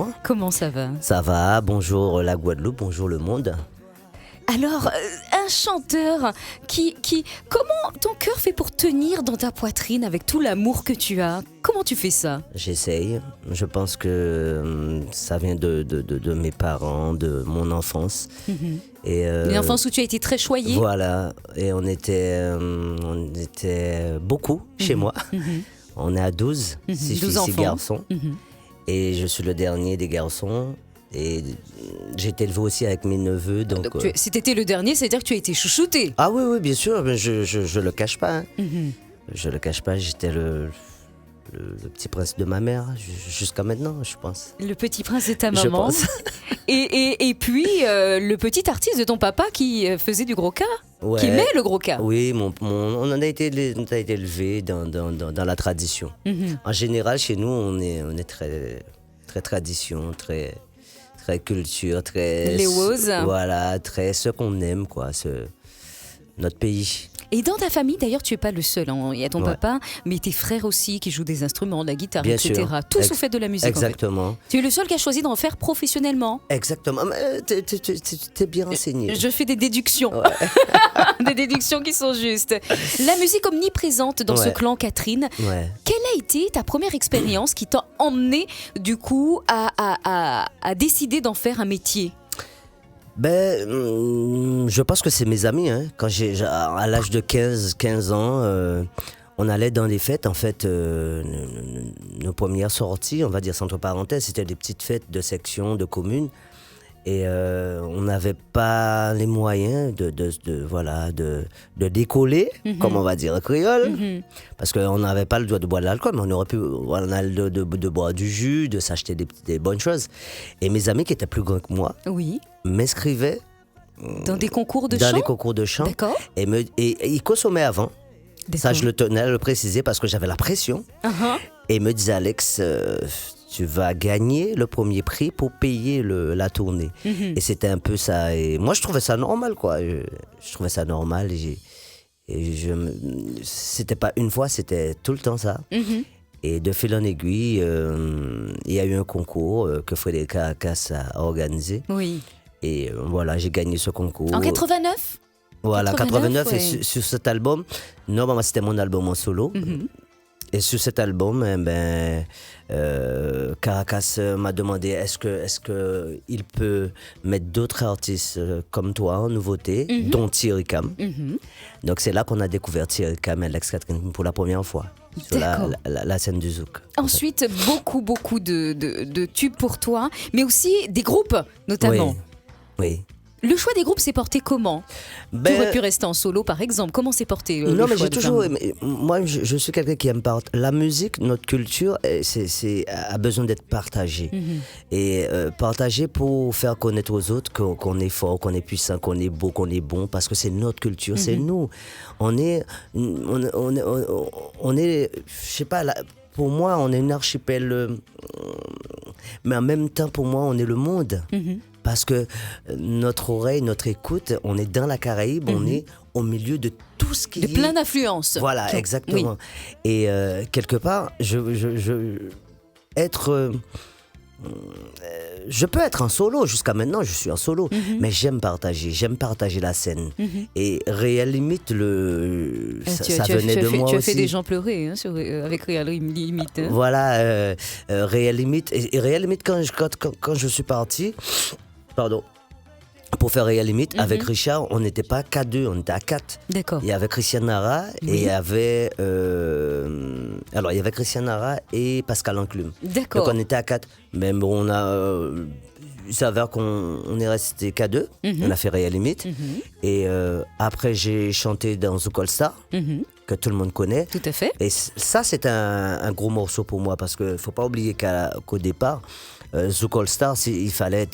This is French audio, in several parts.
bonjour. Comment ça va? Ça va, bonjour la Guadeloupe, bonjour le monde. Alors, un chanteur comment ton cœur fait pour tenir dans ta poitrine avec tout l'amour que tu as? Comment tu fais ça? J'essaye, je pense que ça vient de mes parents, de mon enfance. Et, Une enfance où tu as été très choyé? Voilà, et on était beaucoup chez moi. On est à 12, 6 filles, 6 garçons. Et je suis le dernier des garçons. Et j'ai été élevé aussi avec mes neveux. Donc si tu étais le dernier, c'est-à-dire que tu as été chouchouté? Ah oui, bien sûr, mais je le cache pas. Je le cache pas, j'étais le petit prince de ma mère jusqu'à maintenant, je pense. Le petit prince de ta Je maman. pense. Et puis, le petit artiste de ton papa qui faisait du gros cas, Ouais. qui met le gros cas. Oui, on a été élevé dans la tradition. En général, chez nous, on est très, très tradition, très culture, très... Les Woz. Voilà, très ce qu'on aime, quoi, notre pays. Et dans ta famille, d'ailleurs, tu n'es pas le seul. Hein. Il y a ton Ouais. papa, mais tes frères aussi qui jouent des instruments, de la guitare, Bien etc. sûr. Tous ont fait de la musique. Exactement. En fait. Tu es le seul qui a choisi d'en faire professionnellement. Exactement. Mais t'es bien renseigné. Je fais des déductions. Ouais. Des déductions qui sont justes. La musique omniprésente dans ce Ouais. clan Catherine. Ouais. Quelle a été ta première expérience qui t'a emmené, du coup, à décider d'en faire un métier? Je pense que c'est mes amis. Hein. Quand à l'âge de 15 ans, on allait dans les fêtes. En fait, nos premières sorties, on va dire entre parenthèses, c'était des petites fêtes de section, de communes. Et on n'avait pas les moyens de décoller, comme on va dire en créole, parce qu'on n'avait pas le droit de boire de l'alcool, mais on aurait pu de boire du jus, de s'acheter des bonnes choses. Et mes amis qui étaient plus grands que moi Oui. m'inscrivaient Dans des concours de dans chant? les concours de chant D'accord. et ils consommaient avant. Ça, je le tenais à le préciser parce que j'avais la pression. Et il me disait, Alex, tu vas gagner le premier prix pour payer la tournée. Et c'était un peu ça. Et moi, je trouvais ça normal, quoi. Je trouvais ça normal. C'était pas une fois, c'était tout le temps ça. Et de fil en aiguille, il y a eu un concours que Frédéric Caracas a organisé. Oui. Et voilà, j'ai gagné ce concours. En 89? Voilà, 89. ouais. Et sur cet album, normalement, c'était mon album en solo. Et sur cet album, Caracas m'a demandé est-ce que il peut mettre d'autres artistes comme toi en nouveauté, dont Thierry Cam. Donc c'est là qu'on a découvert Thierry Cam et Alex Catherine pour la première fois sur la scène du Zouk. Ensuite, beaucoup de tubes pour toi, mais aussi des groupes, notamment. Oui. Le choix des groupes s'est porté comment? Tu aurais pu rester en solo, par exemple. Comment s'est porté le Non, mais choix j'ai de toujours faire- aimé. Moi, je suis quelqu'un qui aime la musique, notre culture, a besoin d'être partagée. Et partagée pour faire connaître aux autres qu'on est fort, qu'on est puissant, qu'on est beau, qu'on est bon, parce que c'est notre culture, c'est nous. On est, je sais pas, pour moi, on est une archipel, mais en même temps, pour moi, on est le monde. Parce que notre oreille, notre écoute, on est dans la Caraïbe, on est au milieu de tout ce qui De plein d'influences. Voilà, exactement. Oui. Et quelque part, je peux être en solo, jusqu'à maintenant je suis en solo, mais j'aime partager la scène. Et Réel Limite, ça venait de moi aussi. Tu as fait des gens pleurer avec Réal Limite. Hein. Voilà, Réel Limite. Et Réel Limite, quand je suis parti, pour faire Réel Limite, avec Richard, on n'était pas qu'à 2, on était à 4. D'accord. Il y avait Christian Nara et il y avait Christian Nara et Pascal Enclume. D'accord. Donc on était à 4. Mais bon, il s'avère qu'on est resté qu'à 2. On a fait Réel Limite. Et après, j'ai chanté dans Zouk All Star, que tout le monde connaît. Tout à fait. Et ça, c'est un gros morceau pour moi parce qu'il ne faut pas oublier qu'au départ, Zouk All Star, il fallait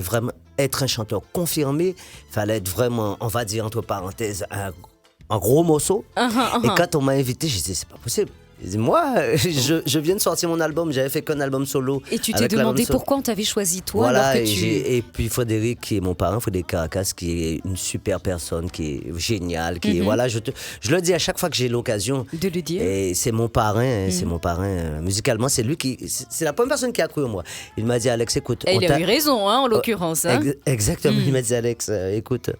vraiment être un chanteur confirmé. Il fallait être vraiment, on va dire entre parenthèses, un gros morceau. Et quand on m'a invité, j'ai dit c'est pas possible. Moi, je viens de sortir mon album, j'avais fait qu'un album solo. Et tu t'es avec l'album demandé solo. pourquoi on t'avait choisi toi Voilà, alors que et puis Frédéric, qui est mon parrain, Frédéric Caracas, qui est une super personne, qui est géniale, qui est, voilà, je le dis à chaque fois que j'ai l'occasion. De le dire. Et c'est mon parrain, c'est mon parrain. Musicalement, c'est lui c'est la première personne qui a cru en moi. Il m'a dit, Alex, écoute. Et il a eu raison, hein, en l'occurrence. Hein. Exactement, il m'a dit, Alex, écoute.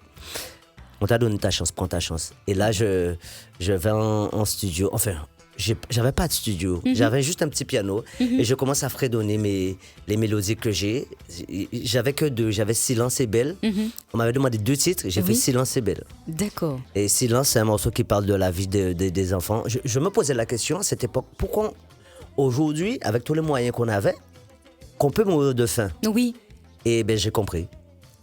On t'a donné ta chance, prends ta chance. Et là, je vais en studio. Enfin, j'avais pas de studio. J'avais juste un petit piano. Et je commence à fredonner les mélodies que j'ai. J'avais que 2. J'avais Silence et Belle. On m'avait demandé 2 titres. J'ai fait Silence et Belle. D'accord. Et Silence, c'est un morceau qui parle de la vie des enfants. Je me posais la question à cette époque, pourquoi aujourd'hui, avec tous les moyens qu'on avait, qu'on peut mourir de faim? Oui. Et bien, j'ai compris.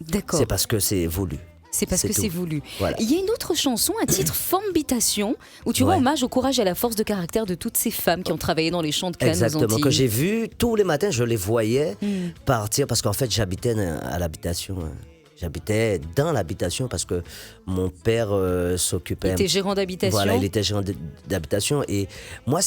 D'accord. C'est parce que c'est voulu. C'est parce que c'est voulu. Voilà. Il y a une autre chanson, un titre Formitation, où tu rends hommage au courage et à la force de caractère de toutes ces femmes qui ont travaillé dans les champs de canne aux Exactement, Antilles. que j'ai vu tous les matins, je les voyais partir, parce qu'en fait, j'habitais à l'habitation. J'habitais dans l'habitation parce que mon père s'occupait... Il était gérant d'habitation. Voilà, il était gérant d'habitation. Et moi,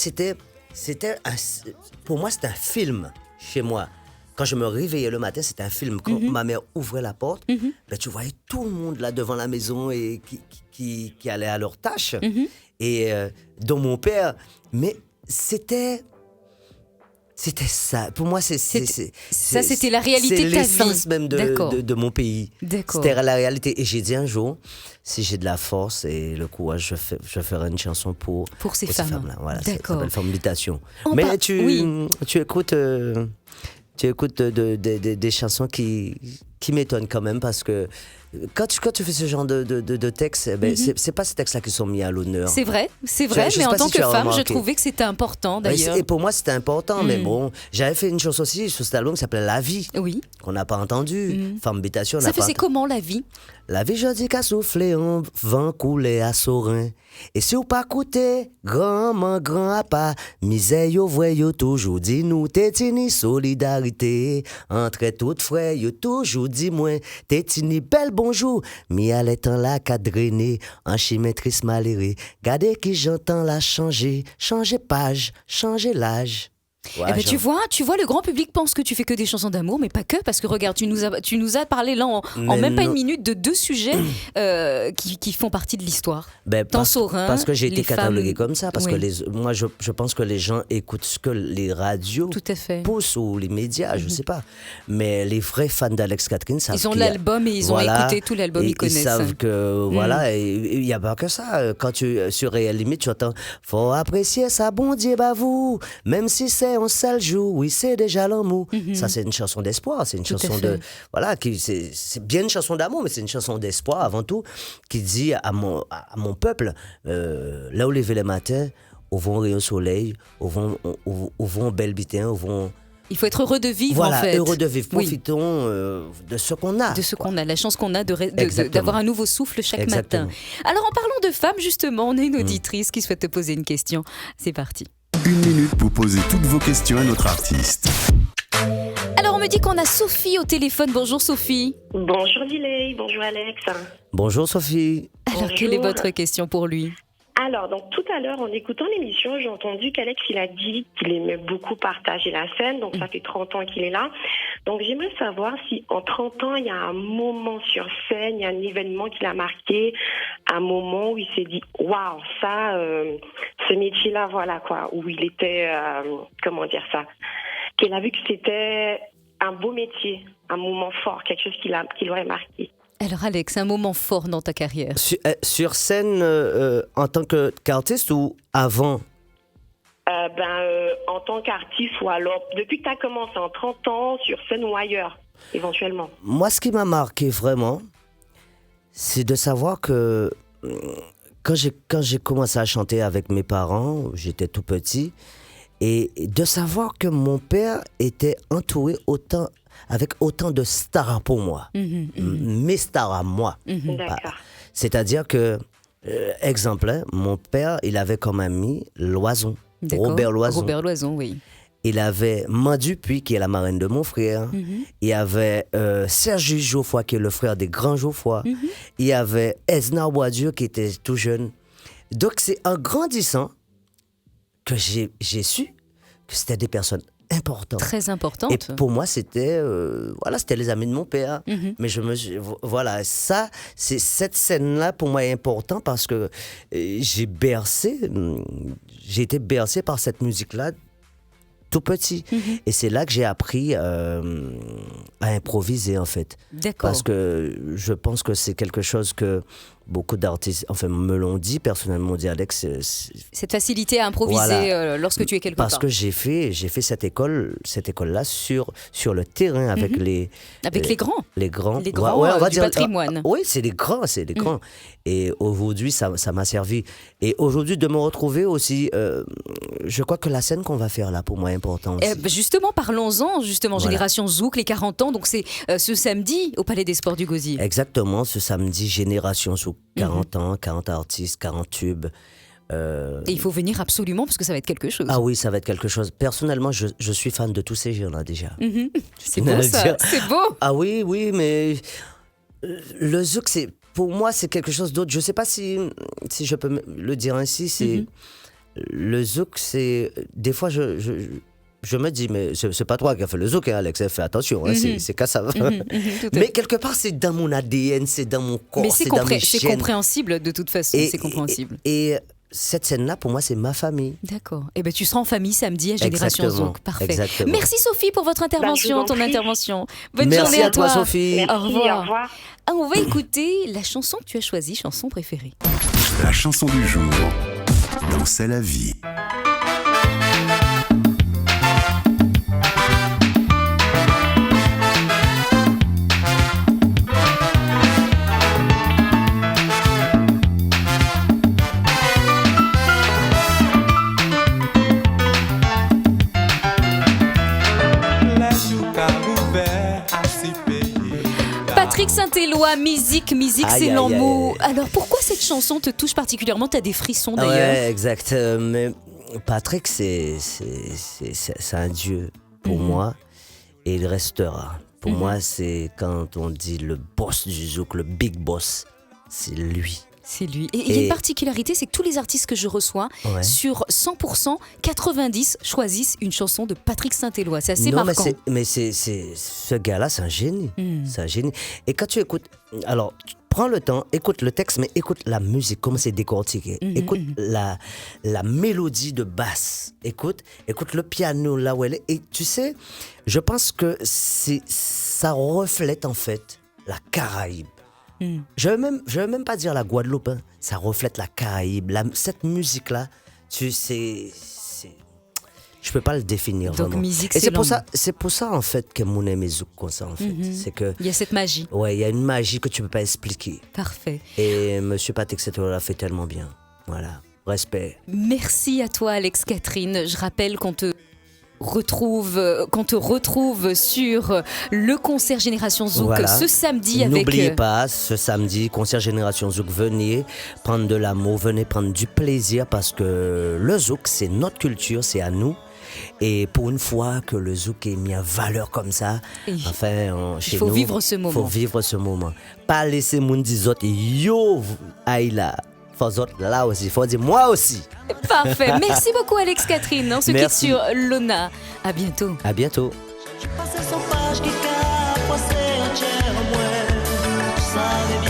pour moi, c'était un film chez moi. Quand je me réveillais le matin, c'était un film. Quand ma mère ouvrait la porte, ben, tu voyais tout le monde là devant la maison et qui allait à leur tâche. Et dont mon père... Mais c'était ça. Pour moi, c'était la réalité de ta vie. C'est l'essence même de mon pays. D'accord. C'était la réalité. Et j'ai dit un jour, si j'ai de la force et le courage, je ferai une chanson pour ces femmes-là. Voilà, ça s'appelle Formitation. Mais tu écoutes... Tu écoutes des chansons qui m'étonnent quand même parce que quand tu fais ce genre de texte, c'est pas ces textes-là qui sont mis à l'honneur. C'est vrai, mais en tant que femme, je trouvais que c'était important d'ailleurs. Et pour moi, c'était important, mais bon, j'avais fait une chanson aussi sur cet album qui s'appelait La Vie, qu'on n'a pas entendu. Formitation, ça faisait comment La Vie? La vie, je dis qu'à souffler, on vent couler à Sorin. Et si ou pas coûter, grand à pas, misère yo vrai yo toujours dit nous, tétini solidarité, entre toutes frères yo toujours dit moins, tétini bel bonjour, mi allait temps la cadrené, en chimétrice maléré, gardez qui j'entends la changer page, changer l'âge. Ouais, eh ben, tu vois, le grand public pense que tu fais que des chansons d'amour, mais pas que, parce que regarde, tu nous as parlé là en même pas une minute de 2 sujets qui font partie de l'histoire. Parce que j'ai été catalogué comme ça, parce que moi je pense que les gens écoutent ce que les radios poussent ou les médias, je sais pas. Mais les vrais fans d'Alex Catherine savent ils ont l'album et ils ont écouté tout l'album, ils connaissent. Ils savent que voilà, il y a pas que ça. Quand sur Réel Limite, tu entends faut apprécier ça, bon Dieu, bah vous, même si c'est on seul jour, oui, c'est déjà l'amour. Ça, c'est une chanson d'espoir. C'est une chanson de. Voilà, c'est bien une chanson d'amour, mais c'est une chanson d'espoir avant tout, qui dit à mon peuple, là où lever le matin, au vent rayon soleil, au vent bel bitin, au vent. Il faut être heureux de vivre, voilà, en fait. Heureux de vivre. Profitons de ce qu'on a. De ce qu'on a, la chance qu'on a d'avoir un nouveau souffle chaque matin. Alors, en parlant de femmes, justement, on a une auditrice qui souhaite te poser une question. C'est parti. 1 minute pour poser toutes vos questions à notre artiste. Alors, on me dit qu'on a Sophie au téléphone. Bonjour, Sophie. Bonjour, Dilay. Bonjour, Alex. Bonjour, Sophie. Alors, quelle est votre question pour lui? Alors, donc tout à l'heure, en écoutant l'émission, j'ai entendu qu'Alex, il a dit qu'il aimait beaucoup partager la scène. Donc, ça fait 30 ans qu'il est là. Donc, j'aimerais savoir si en 30 ans, il y a un moment sur scène, il y a un événement qui l'a marqué, un moment où il s'est dit « Waouh, ça, ce métier-là, voilà quoi », où il était, comment dire ça, qu'il a vu que c'était un beau métier, un moment fort, quelque chose qui l'aurait marqué. Alors Alex, un moment fort dans ta carrière. Sur scène en tant qu'artiste ou avant? En tant qu'artiste ou alors, depuis que tu as commencé en 30 ans, sur scène ou ailleurs, éventuellement. Moi, ce qui m'a marqué vraiment, c'est de savoir que quand j'ai commencé à chanter avec mes parents, j'étais tout petit, et de savoir que mon père était entouré avec autant de stars pour moi, mes stars à moi. D'accord. C'est-à-dire que, exemple, hein, mon père, il avait comme ami Loison, Robert Loison. Robert Loison, oui. Il avait Mandu Puy, qui est la marraine de mon frère. Il y avait Serge Geoffroy, qui est le frère des grands Geoffroy. Il y avait Esnar Boisdieu, qui était tout jeune. Donc, c'est en grandissant j'ai su que c'était des personnes importantes. Très importante. Et pour moi, c'était c'était les amis de mon père. Mais cette scène-là, pour moi, est importante parce que j'ai été bercé par cette musique-là tout petit. Et c'est là que j'ai appris à improviser, en fait. D'accord. Parce que je pense que c'est quelque chose que beaucoup d'artistes me l'ont dit, personnellement, m'ont dit, Alex... Cette facilité à improviser lorsque tu es quelque part. Parce que j'ai fait cette école-là sur le terrain avec les... Avec les grands. Les grands. Les grands on va du dire, patrimoine. Oui, c'est les grands. Et aujourd'hui, ça m'a servi. Et aujourd'hui, de me retrouver aussi, je crois que la scène qu'on va faire là, pour moi, est importante aussi. Justement, parlons-en, Génération Zouk, les 40 ans. Donc c'est ce samedi au Palais des Sports du Gosier. Exactement, ce samedi, Génération Zouk. 40 ans, 40 artistes, 40 tubes. Et il faut venir absolument parce que ça va être quelque chose. Ah oui, ça va être quelque chose. Personnellement, je suis fan de tous ces jeunes-là déjà. C'est beau ça, c'est beau. Ah oui, mais le zouk, pour moi, c'est quelque chose d'autre. Je ne sais pas si je peux le dire ainsi. Le zouk, c'est... Des fois, je me dis, mais c'est pas toi qui as fait le zouk, hein, Alex, fais attention, c'est qu'à ça. Mais quelque part, c'est dans mon ADN, c'est dans mon corps, c'est dans mes c'est chaînes. compréhensible de toute façon, c'est compréhensible. Et cette scène-là, pour moi, c'est ma famille. D'accord. Et tu seras en famille samedi à Génération Zouk. Parfait. Exactement. Merci Sophie pour votre intervention, ton intervention. Bonne Merci journée à toi, Sophie. Merci, au revoir. Au revoir. On va écouter la chanson que tu as choisie, chanson préférée. La chanson du jour dans C'est la vie. Patrick Saint-Éloi, musique, Aïe, c'est aïe, l'amour. aïe. Alors pourquoi cette chanson te touche particulièrement? Tu as des frissons d'ailleurs. Ouais, exact. Mais Patrick, c'est un dieu pour moi et il restera. Pour moi, c'est quand on dit le boss du zouk, le big boss, c'est lui. C'est lui. Et il y a une particularité, c'est que tous les artistes que je reçois, sur 100%, 90 choisissent une chanson de Patrick Saint-Éloi. C'est assez marquant. Mais ce gars-là, c'est un génie. C'est un génie. Et quand tu écoutes, alors, prends le temps, écoute le texte, mais écoute la musique, comment c'est décortiqué. Écoute la mélodie de basse. Écoute le piano là où elle est. Et tu sais, je pense que ça reflète en fait la Caraïbe. Je veux même pas dire la Guadeloupe, hein. Ça reflète la Caraïbe. Cette musique-là, tu sais, je peux pas le définir. Donc vraiment. musique, et c'est pour ça en fait que mon aime zouk comme ça en fait. C'est que il y a cette magie. Ouais, il y a une magie que tu peux pas expliquer. Parfait. Et Monsieur Patrick Saint-Éloi l'a fait tellement bien. Voilà, respect. Merci à toi, Alex Catherine. Je rappelle qu'on te retrouve sur le concert Génération Zouk ce samedi. N'oubliez pas, ce samedi, concert Génération Zouk, venez prendre de l'amour, venez prendre du plaisir parce que le zouk, c'est notre culture, c'est à nous. Et pour une fois que le zouk est mis en valeur comme ça, enfin, chez nous, il faut vivre ce moment. Il faut vivre ce moment. Pas laisser moun di autres, yo, aïe là. Là aussi, il faut dire moi aussi. Parfait. Merci beaucoup, Alex Catherine. On se quitte sur Lona. À bientôt. À bientôt. Passei só paz que cá, passei a